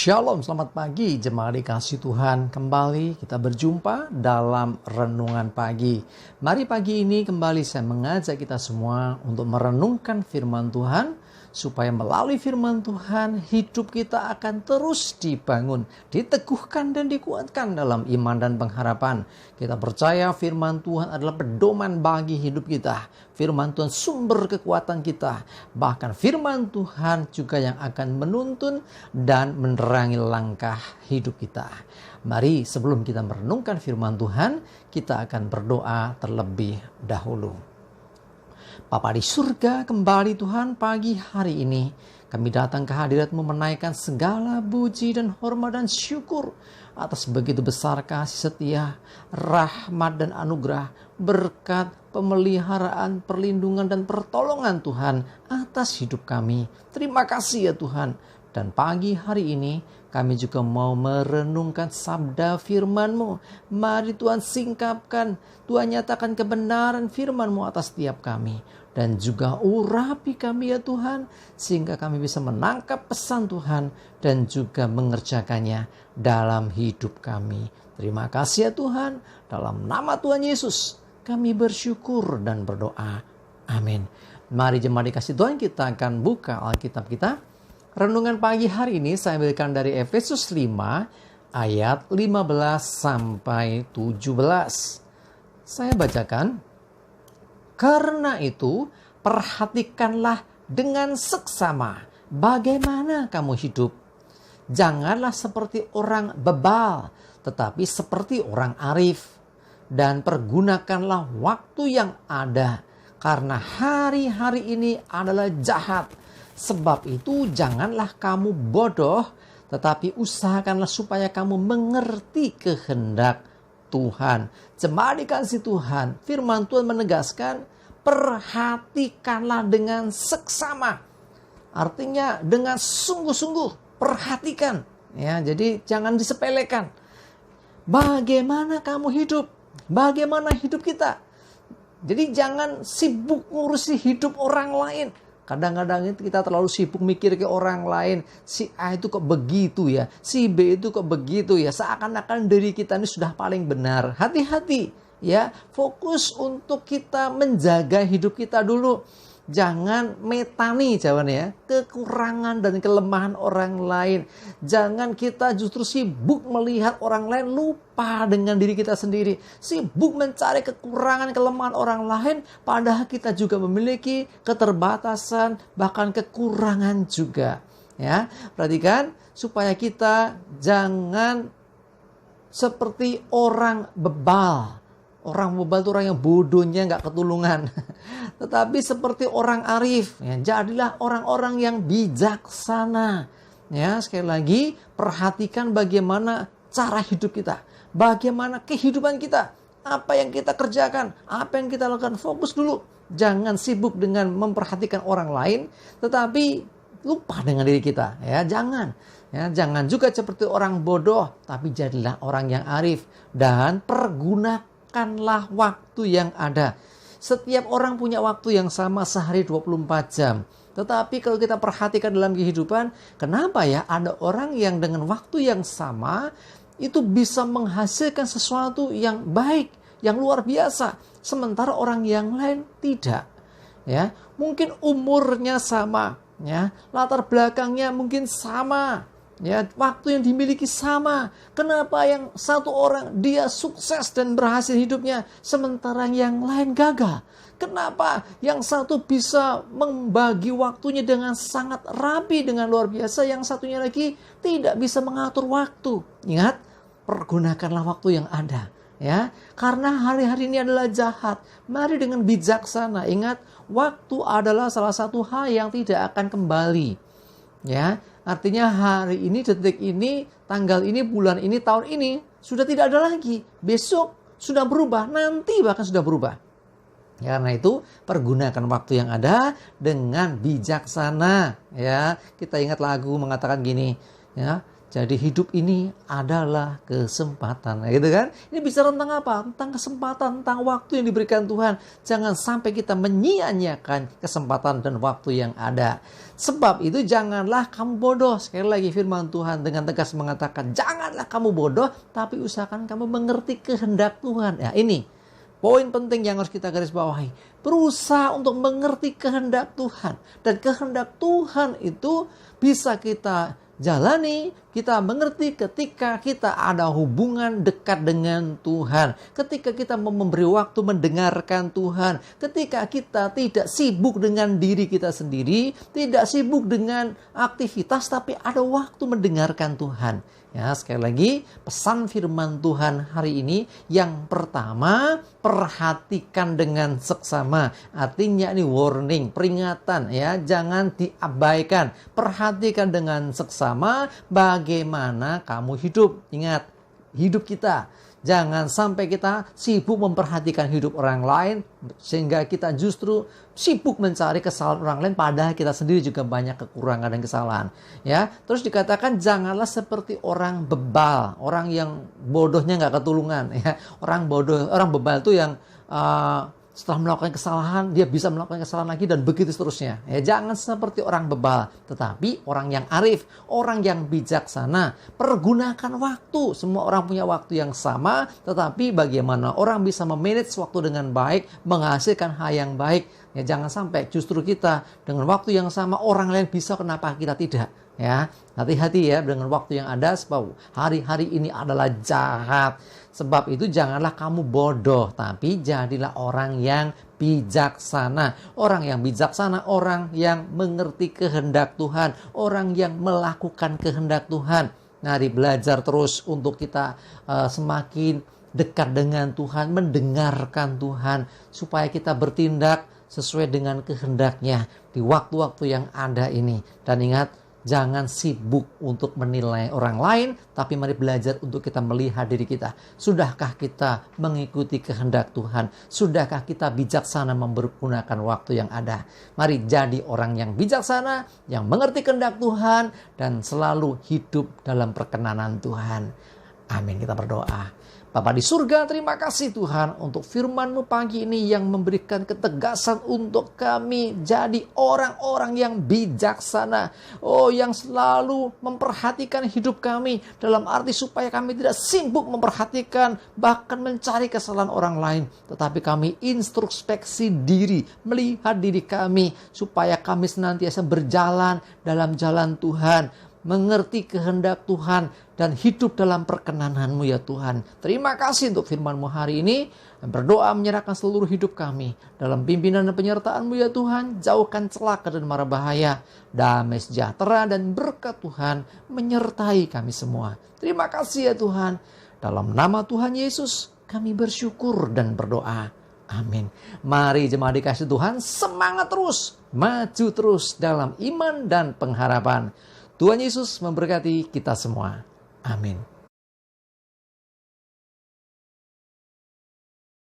Shalom, selamat pagi jemaat dikasih Tuhan. Kembali kita berjumpa dalam renungan pagi. Mari pagi ini kembali saya mengajak kita semua untuk merenungkan firman Tuhan, supaya melalui firman Tuhan hidup kita akan terus dibangun, diteguhkan dan dikuatkan dalam iman dan pengharapan. Kita percaya firman Tuhan adalah pedoman bagi hidup kita. Firman Tuhan sumber kekuatan kita. Bahkan firman Tuhan juga yang akan menuntun dan menerangi langkah hidup kita. Mari sebelum kita merenungkan firman Tuhan, kita akan berdoa terlebih dahulu. Bapa di surga, kembali Tuhan pagi hari ini kami datang ke hadirat-Mu menaikkan segala puji dan hormat dan syukur atas begitu besar kasih setia, rahmat dan anugerah, berkat, pemeliharaan, perlindungan dan pertolongan Tuhan atas hidup kami. Terima kasih ya Tuhan. Dan pagi hari ini kami juga mau merenungkan sabda firman-Mu. Mari Tuhan singkapkan, Tuhan nyatakan kebenaran firman-Mu atas setiap kami. Dan juga urapi kami ya Tuhan, sehingga kami bisa menangkap pesan Tuhan dan juga mengerjakannya dalam hidup kami. Terima kasih ya Tuhan, dalam nama Tuhan Yesus kami bersyukur dan berdoa. Amin. Mari jemaat dikasih Tuhan, kita akan buka Alkitab kita. Renungan pagi hari ini saya ambilkan dari Efesus 5 ayat 15 sampai 17. Saya bacakan. Karena itu, perhatikanlah dengan seksama bagaimana kamu hidup. Janganlah seperti orang bebal, tetapi seperti orang arif. Dan pergunakanlah waktu yang ada, karena hari-hari ini adalah jahat. Sebab itu janganlah kamu bodoh, tetapi usahakanlah supaya kamu mengerti kehendak Tuhan. Jemaat dikasih Tuhan, firman Tuhan menegaskan, perhatikanlah dengan seksama. Artinya dengan sungguh-sungguh, perhatikan. Ya, jadi jangan disepelekan. Bagaimana kamu hidup? Bagaimana hidup kita? Jadi jangan sibuk ngurusi hidup orang lain. Kadang-kadang itu kita terlalu sibuk mikir ke orang lain. Si A itu kok begitu ya. Si B itu kok begitu ya. Seakan-akan diri kita ini sudah paling benar. Hati-hati ya. Fokus untuk kita menjaga hidup kita dulu. Jangan metani jawabannya, kekurangan dan kelemahan orang lain. Jangan kita justru sibuk melihat orang lain, lupa dengan diri kita sendiri. Sibuk mencari kekurangan, kelemahan orang lain, padahal kita juga memiliki keterbatasan, bahkan kekurangan juga. Ya, perhatikan supaya kita jangan seperti orang bebal. Orang bebal itu orang yang bodohnya nggak ketulungan. Tetapi seperti orang arif. Ya, jadilah orang-orang yang bijaksana. Ya, sekali lagi perhatikan bagaimana cara hidup kita. Bagaimana kehidupan kita. Apa yang kita kerjakan. Apa yang kita lakukan. Fokus dulu. Jangan sibuk dengan memperhatikan orang lain. Tetapi lupa dengan diri kita. Ya, jangan. Ya, jangan juga seperti orang bodoh. Tapi jadilah orang yang arif. Dan pergunakanlah waktu yang ada. Setiap orang punya waktu yang sama sehari 24 jam. Tetapi kalau kita perhatikan dalam kehidupan, kenapa ya ada orang yang dengan waktu yang sama itu bisa menghasilkan sesuatu yang baik, yang luar biasa. Sementara orang yang lain tidak. Ya, mungkin umurnya sama, ya, latar belakangnya mungkin sama. Ya, waktu yang dimiliki sama. Kenapa yang satu orang dia sukses dan berhasil hidupnya, sementara yang lain gagal? Kenapa yang satu bisa membagi waktunya dengan sangat rapi, dengan luar biasa, yang satunya lagi tidak bisa mengatur waktu? Ingat, pergunakanlah waktu yang ada. Ya, karena hari-hari ini adalah jahat. Mari dengan bijaksana. Ingat, waktu adalah salah satu hal yang tidak akan kembali. Ya, artinya hari ini, detik ini, tanggal ini, bulan ini, tahun ini sudah tidak ada lagi. Besok sudah berubah, nanti bahkan sudah berubah. Ya, karena itu pergunakan waktu yang ada dengan bijaksana. Ya, kita ingat lagu mengatakan gini, ya, Jadi hidup ini adalah kesempatan, gitu kan? Ini bicara tentang apa? Tentang kesempatan, tentang waktu yang diberikan Tuhan. Jangan sampai kita menyia-nyiakan kesempatan dan waktu yang ada. Sebab itu janganlah kamu bodoh. Sekali lagi firman Tuhan dengan tegas mengatakan, janganlah kamu bodoh, tapi usahakan kamu mengerti kehendak Tuhan. Ya, ini poin penting yang harus kita garis bawahi. Berusaha untuk mengerti kehendak Tuhan. Dan kehendak Tuhan itu bisa kita jalani, kita mengerti ketika kita ada hubungan dekat dengan Tuhan. Ketika kita memberi waktu mendengarkan Tuhan. Ketika kita tidak sibuk dengan diri kita sendiri, tidak sibuk dengan aktivitas, tapi ada waktu mendengarkan Tuhan. Ya, sekali lagi pesan firman Tuhan hari ini yang pertama, perhatikan dengan seksama. Artinya ini warning, peringatan ya, jangan diabaikan. Perhatikan dengan seksama bagaimana kamu hidup. Ingat, hidup kita. Jangan sampai kita sibuk memperhatikan hidup orang lain sehingga kita justru sibuk mencari kesalahan orang lain padahal kita sendiri juga banyak kekurangan dan kesalahan. Ya, terus dikatakan janganlah seperti orang bebal, orang yang bodohnya nggak ketulungan. Ya, orang bodoh, orang bebal itu yang setelah melakukan kesalahan, dia bisa melakukan kesalahan lagi dan begitu seterusnya. Ya, jangan seperti orang bebal, tetapi orang yang arif, orang yang bijaksana. Pergunakan waktu. Semua orang punya waktu yang sama, tetapi bagaimana orang bisa memanage waktu dengan baik, menghasilkan hal yang baik. Ya, jangan sampai justru kita dengan waktu yang sama orang lain bisa, kenapa kita tidak? Ya, hati-hati ya dengan waktu yang ada, sebab hari-hari ini adalah jahat. Sebab itu janganlah kamu bodoh, tapi jadilah orang yang bijaksana. Orang yang bijaksana, orang yang mengerti kehendak Tuhan, orang yang melakukan kehendak Tuhan. Mari belajar terus untuk kita semakin dekat dengan Tuhan, mendengarkan Tuhan, supaya kita bertindak sesuai dengan kehendaknya di waktu-waktu yang ada ini. Dan ingat, jangan sibuk untuk menilai orang lain, tapi mari belajar untuk kita melihat diri kita. Sudahkah kita mengikuti kehendak Tuhan? Sudahkah kita bijaksana mempergunakan waktu yang ada? Mari jadi orang yang bijaksana, yang mengerti kehendak Tuhan, dan selalu hidup dalam perkenanan Tuhan. Amin. Kita berdoa. Bapa di surga, terima kasih Tuhan untuk firman-Mu pagi ini yang memberikan ketegasan untuk kami jadi orang-orang yang bijaksana. Oh, yang selalu memperhatikan hidup kami dalam arti supaya kami tidak sibuk memperhatikan bahkan mencari kesalahan orang lain. Tetapi kami introspeksi diri, melihat diri kami supaya kami senantiasa berjalan dalam jalan Tuhan, mengerti kehendak Tuhan, dan hidup dalam perkenanan-Mu ya Tuhan. Terima kasih untuk firman-Mu hari ini. Dan berdoa menyerahkan seluruh hidup kami dalam pimpinan dan penyertaan-Mu ya Tuhan. Jauhkan celaka dan mara bahaya. Damai sejahtera dan berkat Tuhan menyertai kami semua. Terima kasih ya Tuhan. Dalam nama Tuhan Yesus kami bersyukur dan berdoa. Amin. Mari jemaat dikasih Tuhan, semangat terus, maju terus dalam iman dan pengharapan. Tuhan Yesus memberkati kita semua. Amin.